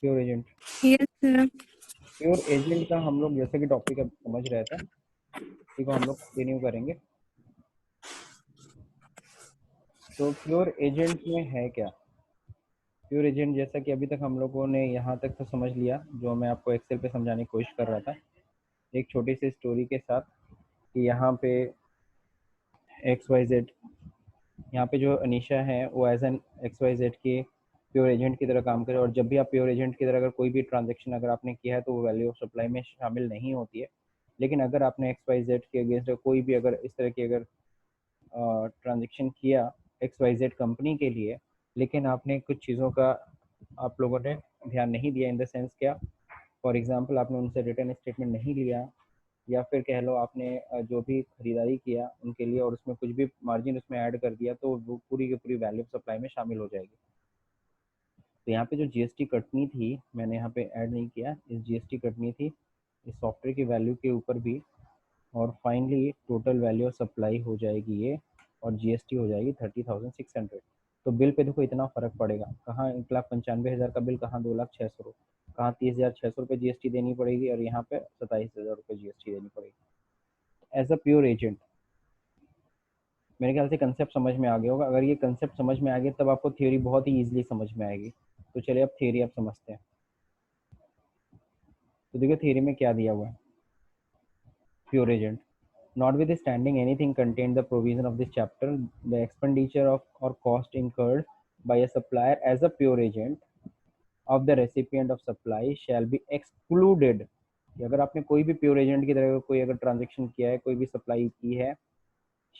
Pure agent. Yes sir. Pure agent का हम लोग जैसे कि टॉपिक अब समझ रहे थे, इसी को हम लोग कंटिन्यू करेंगे। तो प्योर एजेंट में है क्या? प्योर एजेंट जैसा कि अभी तक हम लोगों ने यहाँ तक तो समझ लिया, जो मैं आपको एक्सेल पे समझाने की कोशिश कर रहा था एक छोटी सी स्टोरी के साथ, कि यहाँ पे एक्स वाई जेड, यहाँ पे जो अनीशा है वो as an X Y Z के प्योर एजेंट की तरह काम करे। और जब भी आप प्योर एजेंट की तरह अगर कोई भी ट्रांजेक्शन अगर आपने किया है तो वो वैल्यू ऑफ सप्लाई में शामिल नहीं होती है। लेकिन अगर आपने एक्स वाई जेड के अगेंस्ट कोई भी अगर इस तरह की अगर ट्रांजेक्शन किया एक्स वाई जेड कंपनी के लिए, लेकिन आपने कुछ चीज़ों का आप लोगों ने ध्यान नहीं दिया, इन द सेंस क्या, फॉर एग्जांपल आपने उनसे रिटर्न स्टेटमेंट नहीं लिया, या फिर कह लो आपने जो भी खरीदारी किया उनके लिए और उसमें कुछ भी मार्जिन उसमें ऐड कर दिया, तो वो पूरी की पूरी वैल्यू सप्लाई में शामिल हो जाएगी। तो यहाँ पे जो जीएसटी कटनी थी, मैंने यहाँ पे ऐड नहीं किया, इस जीएसटी कटनी थी इस सॉफ्टवेयर की वैल्यू के ऊपर भी, और finally total value of supply हो जाएगी ये, और जीएसटी हो जाएगी 30,600। तो बिल पे देखो इतना फर्क पड़ेगा, कहाँ 1,95,000 का बिल, कहाँ 2,06,000, कहाँ 30,600 रुपये जीएसटी देनी पड़ेगी, और यहाँ पे 27,000 रुपये जीएसटी देनी पड़ेगी एज अ प्योर एजेंट। मेरे ख्याल से कंसेप्ट समझ में आ गया होगा। अगर ये कंसेप्ट समझ में आ गया तब आपको थ्योरी बहुत ही ईजिली समझ में आएगी। तो चलिए अब थ्योरी आप समझते हैं। तो देखिए थ्योरी में क्या दिया हुआ है। Pure agent. Notwithstanding anything contained the provision of this chapter, the expenditure of or cost incurred by a supplier as a pure agent of the recipient of supply shall be excluded. कि अगर आपने कोई भी pure agent की तरह कोई अगर transaction किया है, कोई भी सप्लाई की है,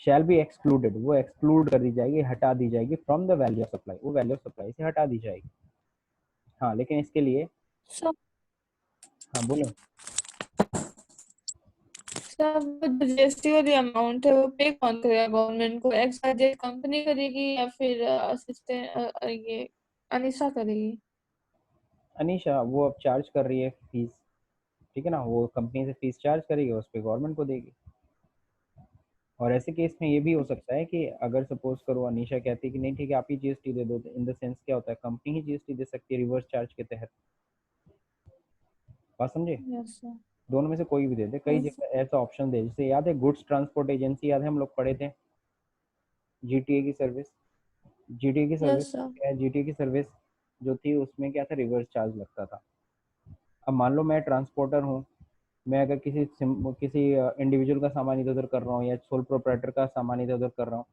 शैल बी एक्सक्लूडेड, वो एक्सक्लूड कर दी जाएगी, हटा दी जाएगी from the value of supply, वो वैल्यू ऑफ सप्लाई से हटा दी जाएगी। हाँ लेकिन इसके लिए, सर हाँ बोलो। जीएसटी वाली अमाउंट है वो पे कौन करेगा? गवर्नमेंट को एक्सवाईजेड कंपनी करेगी या फिर असिस्टेंट ये अनिशा करेगी? अनीशा वो अब चार्ज कर रही है फीस, ठीक है ना, वो कंपनी से फीस चार्ज करेगी, उस पर गवर्नमेंट को देगी। और ऐसे केस में ये भी हो सकता है कि अगर सपोज करो अनीशा कहती है कि नहीं ठीक है आप ही जीएसटी दे दो, इन द सेंस क्या होता है, कंपनी ही जीएसटी दे सकती है रिवर्स चार्ज के तहत। बात समझे? Yes sir. दोनों में से कोई भी दे दे, कई यस जगह ऐसा ऑप्शन दे, जैसे याद है गुड्स ट्रांसपोर्ट एजेंसी, याद है हम लोग पढ़े थे, जीटीए की सर्विस। जीटीए की सर्विस यस सर। क्या है, जीटीए की सर्विस जो थी उसमें क्या था, रिवर्स चार्ज लगता था। अब मान लो मैं ट्रांसपोर्टर हूँ, मैं अगर किसी इंडिविजुअल का सामान इधर उधर कर रहा हूँ, या सोल प्रोप्राइटर का सामान इधर उधर कर रहा हूँ,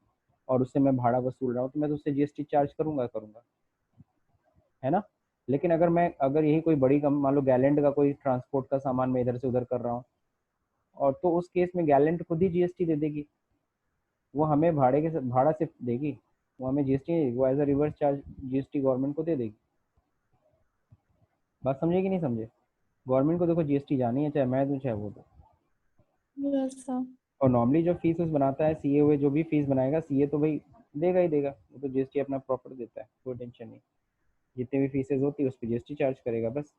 और उससे मैं भाड़ा वसूल रहा हूँ, तो मैं तो उससे जीएसटी चार्ज करूंगा, है ना। लेकिन अगर यही कोई बड़ी मान लो गैलेंट का कोई ट्रांसपोर्ट का सामान मैं इधर से उधर कर रहा हूँ, और तो उस केस में गैलेंट खुद ही जीएसटी दे देगी, वो हमें भाड़ा सिर्फ देगी, वो हमें जीएसटी, वो as a reverse charge GST government को दे देगी। बात समझे कि नहीं समझे? गवर्नमेंट को देखो जीएसटी जानी है, चाहे मैं दूँ चाहे वो दो। Yes sir. और नॉर्मली जो फीस बनाता है सीए हुए, जो भी फीस बनाएगा सीए तो भाई देगा ही देगा, वो तो जीएसटी अपना प्रॉपर देता है, कोई टेंशन नहीं। जितने भी फीसेज होती है उस पर जीएसटी चार्ज करेगा बस।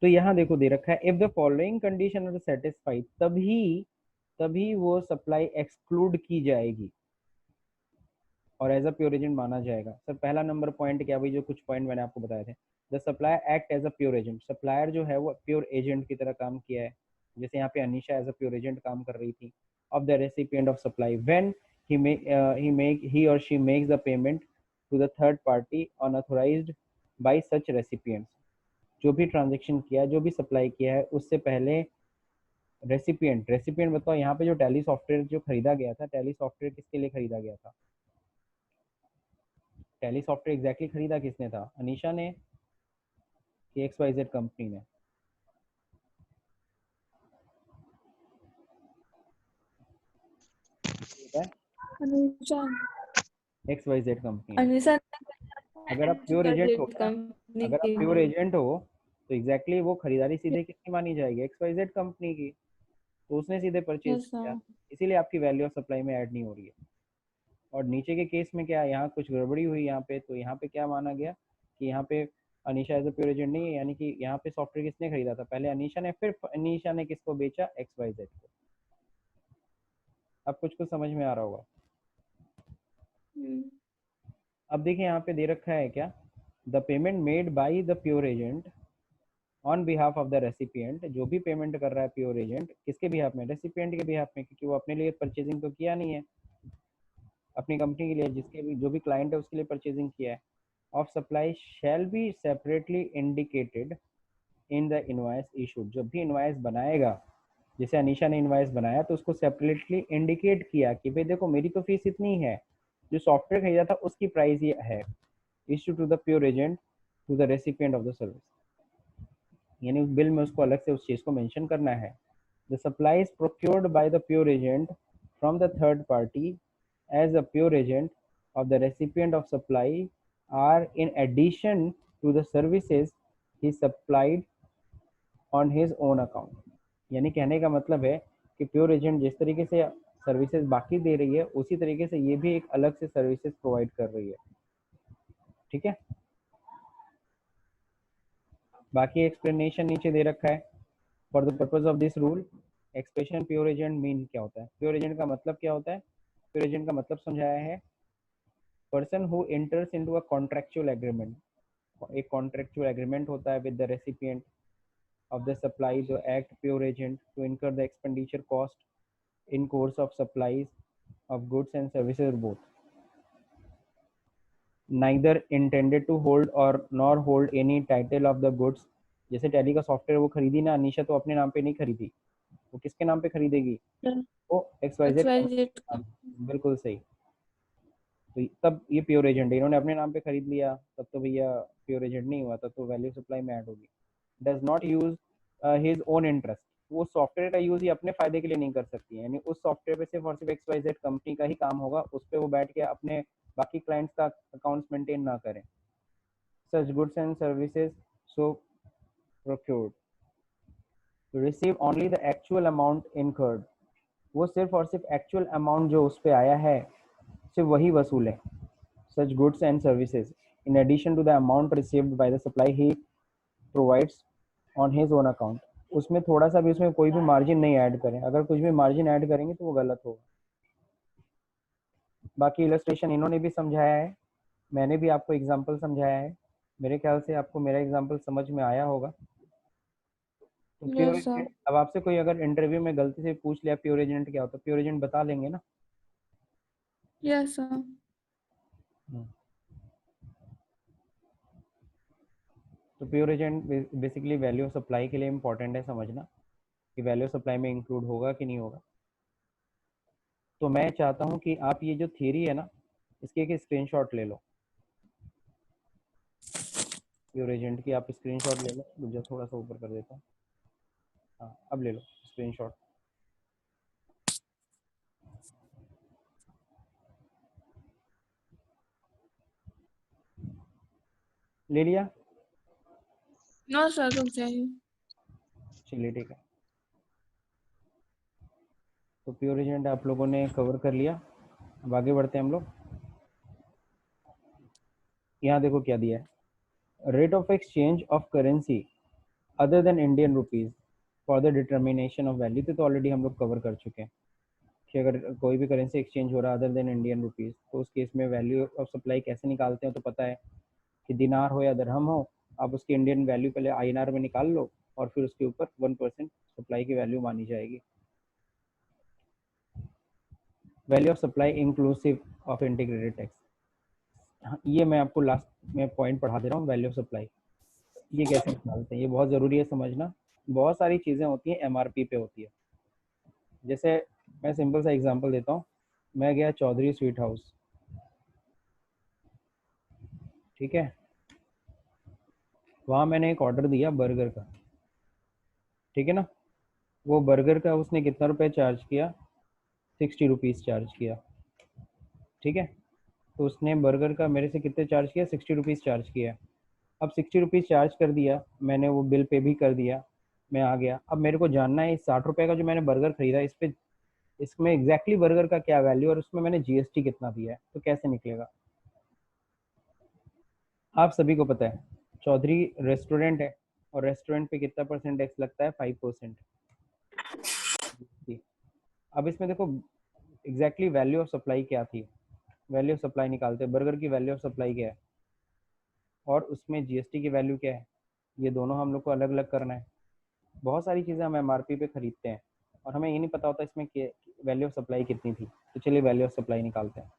तो यहाँ देखो दे रखा है, if the following condition are satisfied, तभी तभी वो सप्लाई एक्सक्लूड की जाएगी और एज अ प्योर एजेंट माना जाएगा। सर पहला नंबर पॉइंट क्या भाई, जो कुछ पॉइंट मैंने आपको बताए थे, the supplier act as a pure agent, supplier जो है वो प्योर एजेंट की तरह काम किया है, जैसे यहाँ पे Anisha as a pure agent काम कर रही थी of the recipient of supply when he or she makes the payment to the third party unauthorized by such recipients। जो भी ट्रांजेक्शन किया है, जो भी सप्लाई किया है, उससे पहले रेसिपिएंट बताओ, यहाँ पे जो टैली सॉफ्टवेयर जो खरीदा गया था, टैली सॉफ्टवेयर किसके लिए खरीदा गया था? टैली सॉफ्टवेयर एग्जैक्टली खरीदा किसने था, अनीशा ने कि एक्स वाई जेड कंपनी ने? Anisha. X Y Z company ने। अनिशा अगर आप प्योर एजेंट हो ना, कंपनी अगर आप के प्योर लिए। एजेंट हो तो एग्जैक्टली वो खरीदारी सीधे किसकी मानी जाएगी, एक्स वाई जेड कंपनी की, तो उसने सीधे परचेज यस किया, सर। इसीलिए आपकी वैल्यू ऑफ सप्लाई में ऐड नहीं हो रही है। और नीचे के केस में क्या, यहाँ कुछ गड़बड़ी हुई यहाँ पे, तो यहाँ पे क्या माना गया कि यहाँ पे Anisha as a pure agent नहीं है, यानी कि यहाँ पे सॉफ्टवेयर किसने खरीदा था, पहले अनीशा ने, फिर अनीशा ने किसको बेचा, एक्स वाई जेड को। अब कुछ कुछ समझ में आ रहा होगा। अब देखिए यहाँ पे दे रखा है क्या, the payment made by the pure agent on behalf of the recipient, जो भी पेमेंट कर रहा है प्योर एजेंट, किसके बिहाफ में? रेसिपिएंट के बिहाफ में, क्योंकि वो अपने लिए परचेजिंग तो किया नहीं है, अपनी कंपनी के लिए, जिसके भी जो भी क्लाइंट है उसके लिए परचेजिंग किया है, of supply shall be separately indicated in the invoice issued. जब भी इनवॉइस बनाएगा, जैसे अनीशा ने इनवॉइस बनाया तो उसको सेपरेटली इंडिकेट किया कि भाई देखो मेरी तो फीस इतनी है, जो सॉफ्टवेयर खरीदा था उसकी प्राइस ये है, issue to the pure agent to the recipient of the service. यानी उस बिल में उसको अलग से उस चीज को मेंशन करना है। The supply is procured by the pure agent from the third party as a pure agent of the recipient of supply are in addition to the services he supplied on his own account। यानी कहने का मतलब है कि pure agent जिस तरीके से services बाकी दे रही है उसी तरीके से ये भी एक अलग से सर्विसेज प्रोवाइड कर रही है। ठीक है, बाकी एक्सप्लेनेशन नीचे दे रखा है। For the purpose of this rule expression pure agent mean क्या होता है, प्योर एजेंट का मतलब क्या होता है? प्योर एजेंट का मतलब समझाया है, person who enters into a contractual agreement. एक कॉन्ट्रेक्चुअल एग्रीमेंट होता है with the recipient of the supply to act pure agent to incur the expenditure cost in course of supplies of goods and services both, neither intended to hold or nor hold any title of the goods। जैसे tally का software वो खरीदी ना अनीशा, तो अपने नाम पे नहीं खरीदी, वो किसके नाम पे खरीदेगी? वो XYZ कंपनी XYZ के नाम पे। बिल्कुल सही। तो तब ये प्योर एजेंट है, इन्होंने अपने नाम पे खरीद लिया तब तो भैया प्योर एजेंट नहीं हुआ, तब तो वैल्यू सप्लाई में ऐड होगी। Does not use his own interest, वो सॉफ्टवेयर का यूज ही अपने फायदे के लिए नहीं कर सकती है, यानी उस सॉफ्टवेयर पे सिर्फ और सिर्फ XYZ कंपनी का ही काम होगा, उस पर वो बैठ के अपने बाकी क्लाइंट्स का अकाउंट्स मेंटेन ना करें। Such goods and services so procured receive only the actual amount incurred, वो सिर्फ और सिर्फ एक्चुअल अमाउंट जो उस पर आया है सिर्फ वही वसूलें। such goods and services in addition to the amount received by the supply he provides on his own account। उसमें थोड़ा सा भी उसमें कोई भी मार्जिन नहीं ऐड करें, अगर कुछ भी मार्जिन ऐड करेंगे तो वो गलत होगा। बाकी इलस्ट्रेशन इन्होंने भी समझाया है, मैंने भी आपको एग्जांपल समझाया है, मेरे ख्याल से आपको मेरा एग्जांपल समझ में आया होगा। तो प्योर yes sir एजेंट, अब आपसे कोई अगर इंटरव्यू में गलती से पूछ लिया प्योर एजेंट क्या होता है, प्योर एजेंट बता लेंगे ना? yes sir तो pure agent basically value of supply के लिए इंपॉर्टेंट है समझना कि वैल्यू ऑफ सप्लाई में इंक्लूड होगा कि नहीं होगा। तो मैं चाहता हूं कि आप ये जो थियरी है ना इसके एक स्क्रीनशॉट ले लो, प्योर एजेंट की आप स्क्रीनशॉट ले लो, मुझे थोड़ा सा ऊपर कर देता हूँ। हाँ अब ले लो स्क्रीनशॉट। ले लिया? no sir रुक जाइए चलिए ठीक है, तो प्योर एजेंट आप लोगों ने कवर कर लिया। अब आगे बढ़ते हैं हम लोग। यहाँ देखो क्या दिया है, rate of exchange of currency other than Indian rupees for the determination of value. तो ऑलरेडी हम लोग कवर कर चुके हैं कि अगर कोई भी करेंसी एक्सचेंज हो रहा है अदर देन इंडियन रुपीज तो उस केस में वैल्यू ऑफ सप्लाई कैसे निकालते हैं, तो पता है कि दिनार हो या दरहम हो, आप उसकी इंडियन वैल्यू पहले INR में निकाल लो और फिर उसके ऊपर 1% सप्लाई की वैल्यू मानी जाएगी। Value of supply inclusive of integrated tax, ये मैं आपको लास्ट में पॉइंट पढ़ा दे रहा हूँ। वैल्यू ऑफ सप्लाई ये कैसे निकालते हैं, ये बहुत ज़रूरी है समझना। बहुत सारी चीज़ें होती हैं MRP पे होती है। जैसे मैं सिंपल सा एग्जांपल देता हूँ, मैं गया चौधरी स्वीट हाउस, ठीक है, वहाँ मैंने एक ऑर्डर दिया बर्गर का, ठीक है ना, वो बर्गर का उसने कितना रुपये चार्ज किया, 60 रुपीज़ चार्ज किया, ठीक है। तो उसने बर्गर का मेरे से कितने चार्ज किया, 60 रुपीज़ चार्ज किया। अब 60 रुपीज़ चार्ज कर दिया मैंने, वो बिल पे भी कर दिया, मैं आ गया। अब मेरे को जानना है इस 60 रुपये का जो मैंने बर्गर खरीदा इस पे, इसमें एग्जैक्टली बर्गर का क्या वैल्यू और उसमें मैंने GST कितना दिया है, तो कैसे निकलेगा? आप सभी को पता है चौधरी रेस्टोरेंट है और रेस्टोरेंट पे कितना परसेंट टैक्स लगता है, 5%। अब इसमें देखो एग्जैक्टली वैल्यू ऑफ सप्लाई क्या थी, वैल्यू ऑफ सप्लाई निकालते हैं, बर्गर की वैल्यू ऑफ सप्लाई क्या है, और उसमें जीएसटी की वैल्यू क्या है, ये दोनों हम लोग को अलग अलग करना है। बहुत सारी चीज़ें हम एमआरपी पे खरीदते हैं और हमें ये नहीं पता होता इसमें वैल्यू ऑफ सप्लाई कितनी थी। तो चलिए वैल्यू ऑफ सप्लाई निकालते हैं।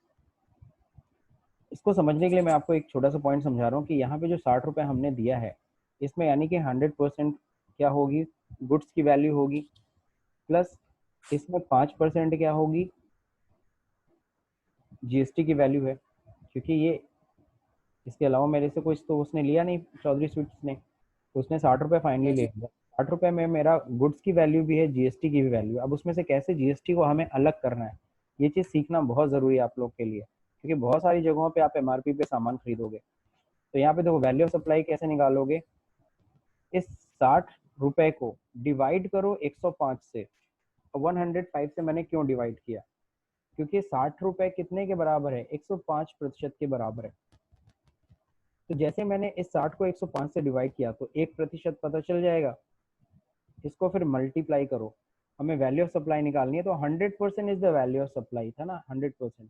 इसको समझने के लिए मैं आपको एक छोटा सा पॉइंट समझा रहा हूँ कि यहाँ पे जो 60 रुपये हमने दिया है, इसमें यानी कि 100% क्या होगी, गुड्स की वैल्यू होगी, प्लस इसमें 5% क्या होगी, जीएसटी की वैल्यू है। क्योंकि ये इसके अलावा मेरे से कुछ तो उसने लिया नहीं, चौधरी स्वीट्स ने, तो उसने 60 रुपये फाइनली ले लिया। 60 रुपये में मेरा गुड्स की वैल्यू भी है, जीएसटी की भी वैल्यू। अब उसमें से कैसे जीएसटी को हमें अलग करना है, ये चीज़ सीखना बहुत ज़रूरी है आप लोग के लिए, क्योंकि बहुत सारी जगहों पे आप एमआरपी पे सामान खरीदोगे। तो यहाँ पे देखो वैल्यू ऑफ सप्लाई कैसे निकालोगे, इस 60 रुपए को डिवाइड करो 105 से। 105 से मैंने क्यों डिवाइड किया, क्योंकि 60 रुपए कितने के बराबर है, 105% के बराबर है। तो जैसे मैंने इस 60 को 105 से डिवाइड किया तो 1% पता चल जाएगा। इसको फिर मल्टीप्लाई करो, हमें वैल्यू ऑफ सप्लाई निकालनी है, तो 100% is the value of supply था ना, 100%।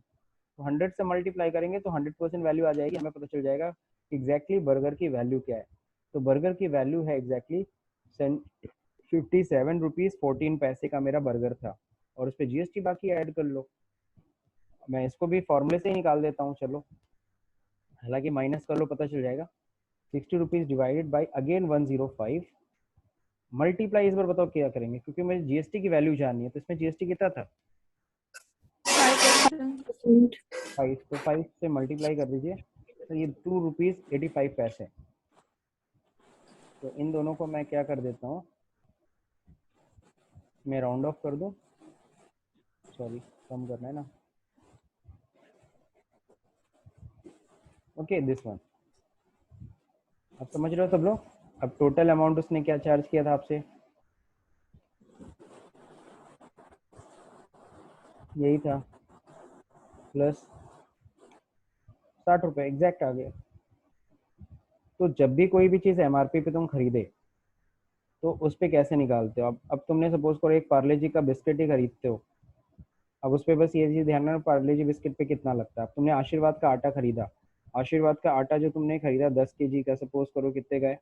तो 100 से मल्टीप्लाई करेंगे तो 100% वैल्यू आ जाएगी, हमें पता चल जाएगा एग्जैक्टली बर्गर की वैल्यू क्या है। तो बर्गर की वैल्यू है एग्जैक्टली 57 रुपीज़ 14 पैसे का मेरा बर्गर था, और उस पर जीएसटी बाकी ऐड कर लो। मैं इसको भी फॉर्मूले से ही निकाल देता हूँ, चलो, हालांकि माइनस कर लो पता चल जाएगा। 60 rupees divided by again 105 multiply. इस बार बताओ क्या करेंगे, क्योंकि मुझे जीएसटी की वैल्यू जाननी है। तो इसमें जीएसटी कितना था, 5, तो 5 से मल्टीप्लाई कर दीजिए, तो ये 2 रुपीज़ 85 पैसे। तो इन दोनों को मैं क्या कर देता हूँ, मैं राउंड ऑफ कर दूँ, सॉरी कम करना है ना, ओके दिस वन। अब समझ रहे हो सब लोग। अब टोटल अमाउंट उसने क्या चार्ज किया था आपसे, यही था, प्लस 60 रुपये एग्जैक्ट आ गया। तो जब भी कोई भी चीज़ एमआरपी पे तुम खरीदे तो उस पर कैसे निकालते हो। अब तुमने सपोज करो एक पार्ले जी का बिस्किट ही खरीदते हो, अब उस पर बस ये चीज़ ध्यान रखना पार्ले जी बिस्किट पे कितना लगता है। अब तुमने आशीर्वाद का आटा खरीदा, आशीर्वाद का आटा जो तुमने खरीदा 10 kg का, सपोज करो कितने का है,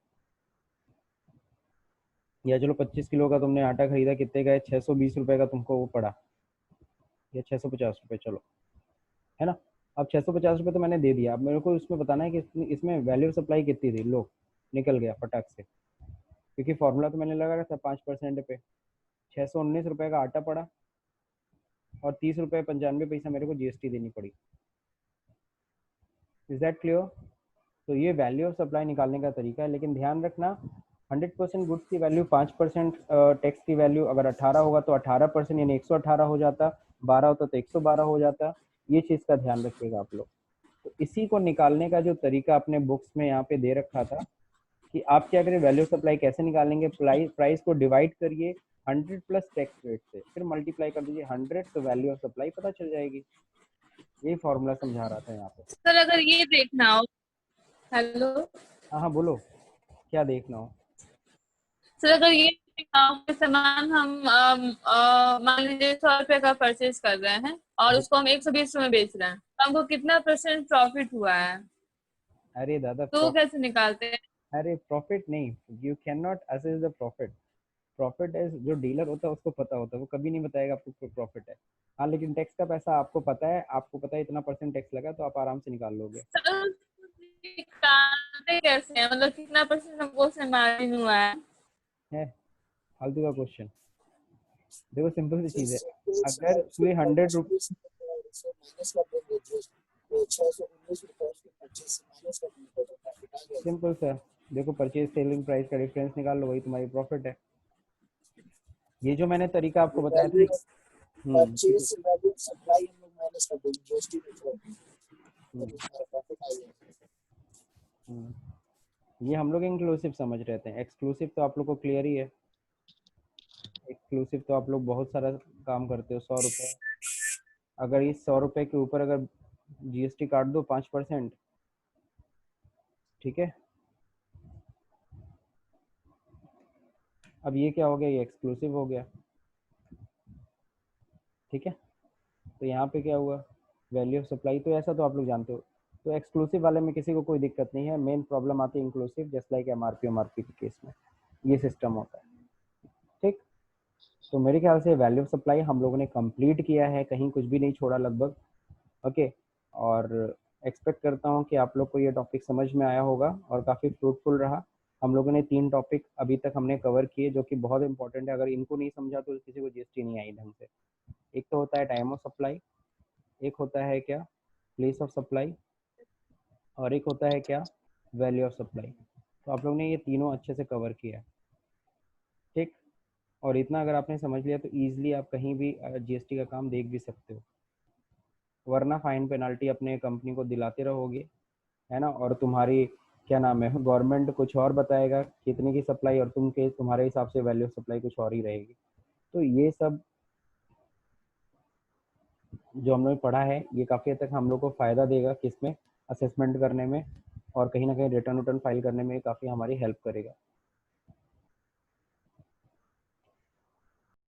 या चलो 25 किलो का तुमने आटा खरीदा, कितने का है, 620 रुपये का तुमको वो पड़ा, या 650 रुपये, चलो, है ना। अब 650 रुपये तो मैंने दे दिया, अब मेरे को उसमें बताना है कि इसमें वैल्यू सप्लाई कितनी थी। लो निकल गया फटाक से, क्योंकि फॉर्मूला तो मैंने लगा था 5% पे। 619 रुपये का आटा पड़ा और 30 रुपये 95 पैसा मेरे को जीएसटी देनी पड़ी। Is that clear. तो ये वैल्यू ऑफ सप्लाई निकालने का तरीका है, लेकिन ध्यान रखना 100% गुड्स की वैल्यू, 5% टैक्स की वैल्यू। अगर 18 होगा तो 18% यानी 118 हो जाता, 12 होता तो 112 हो जाता। ये चीज़ का ध्यान रखिएगा आप लोग। तो इसी को निकालने का जो तरीका अपने बुक्स में यहाँ पे दे रखा था कि आप क्या करें, वैल्यू सप्लाई कैसे निकालेंगे, प्राइस को डिवाइड करिए 100 प्लस टैक्स रेट से, फिर मल्टीप्लाई कर दीजिए 100, तो वैल्यू ऑफ सप्लाई पता चल जाएगी। यही फॉर्मूला समझा रहा था यहाँ पे। सर अगर ये देखना हो, हेलो हाँ हाँ बोलो, क्या देखना हो। सर, अगर ये देखना हो कि सामान हम मान लीजिए 100 रुपए का परचेज कर रहे हैं और उसको हम 120 में बेच रहे हैं, तो हमको कितना % प्रॉफिट हुआ है, अरे दादा तो वो कैसे निकालते हैं? अरे प्रॉफिट नहीं, you can not assess the profit. Profit है जो डीलर होता है उसको पता होता है, वो कभी नहीं बताएगा आपको प्रॉफिट है। हाँ लेकिन टैक्स का पैसा आपको पता है, आपको पता है इतना % टैक्स लगा, तो आप आराम से निकाल लोगे। सर निकालते कैसे हैं, मतलब कितना % हमको उसमें मार्जिन हुआ है फालतू का क्वेश्चन। देखो सिंपल सी चीज़ है, अगर कोई 100 रुपये, सिंपल सा, देखो परचेज सेलिंग प्राइस का डिफरेंस निकाल लो, वही तुम्हारी प्रॉफिट है। ये जो मैंने तरीका आपको बताया था, ये हम लोग इंक्लूसिव समझ रहे थे, एक्सक्लूसिव तो आप लोग को क्लियर ही है। एक्सक्लूसिव तो आप लोग बहुत सारा काम करते हो। 100 रुपये, अगर इस 100 रुपये के ऊपर अगर जीएसटी काट दो 5%, ठीक है। अब ये क्या हो गया, ये एक्सक्लूसिव हो गया, ठीक है। तो यहाँ पे क्या हुआ, वैल्यू ऑफ सप्लाई, तो ऐसा तो आप लोग जानते हो। तो एक्सक्लूसिव वाले में किसी को कोई दिक्कत नहीं है, मेन प्रॉब्लम आती है इंक्लूसिव, जस्ट लाइक एमआरपी के केस में ये सिस्टम होता है। ठीक, तो मेरे ख्याल से वैल्यू ऑफ सप्लाई हम लोगों ने कंप्लीट किया है, कहीं कुछ भी नहीं छोड़ा लगभग। ओके, और एक्सपेक्ट करता हूँ कि आप लोग को ये टॉपिक समझ में आया होगा और काफ़ी फ्रूटफुल रहा। हम लोगों ने 3 टॉपिक अभी तक हमने कवर किए जो कि बहुत इंपॉर्टेंट है, अगर इनको नहीं समझा तो किसी को जीएसटी नहीं आई ढंग से। एक तो होता है टाइम ऑफ सप्लाई, एक होता है क्या प्लेस ऑफ सप्लाई, और एक होता है क्या वैल्यू ऑफ सप्लाई। तो आप लोग ने ये तीनों अच्छे से कवर किया। ठीक, और इतना अगर आपने समझ लिया तो ईजिली आप कहीं भी जीएसटी का काम देख भी सकते हो, वरना फाइन पेनल्टी अपने कंपनी को दिलाते रहोगे, है ना, और तुम्हारी क्या नाम है गवर्नमेंट कुछ और बताएगा कितने की सप्लाई, और तुम्हारे हिसाब से वैल्यू ऑफ सप्लाई कुछ और ही रहेगी। तो ये सब जो हम लोग ने पढ़ा है ये काफ़ी हद तक हम लोग को फ़ायदा देगा किस में, असेसमेंट करने में, और कहीं ना कहीं रिटर्न फाइल करने में काफ़ी हमारी हेल्प करेगा।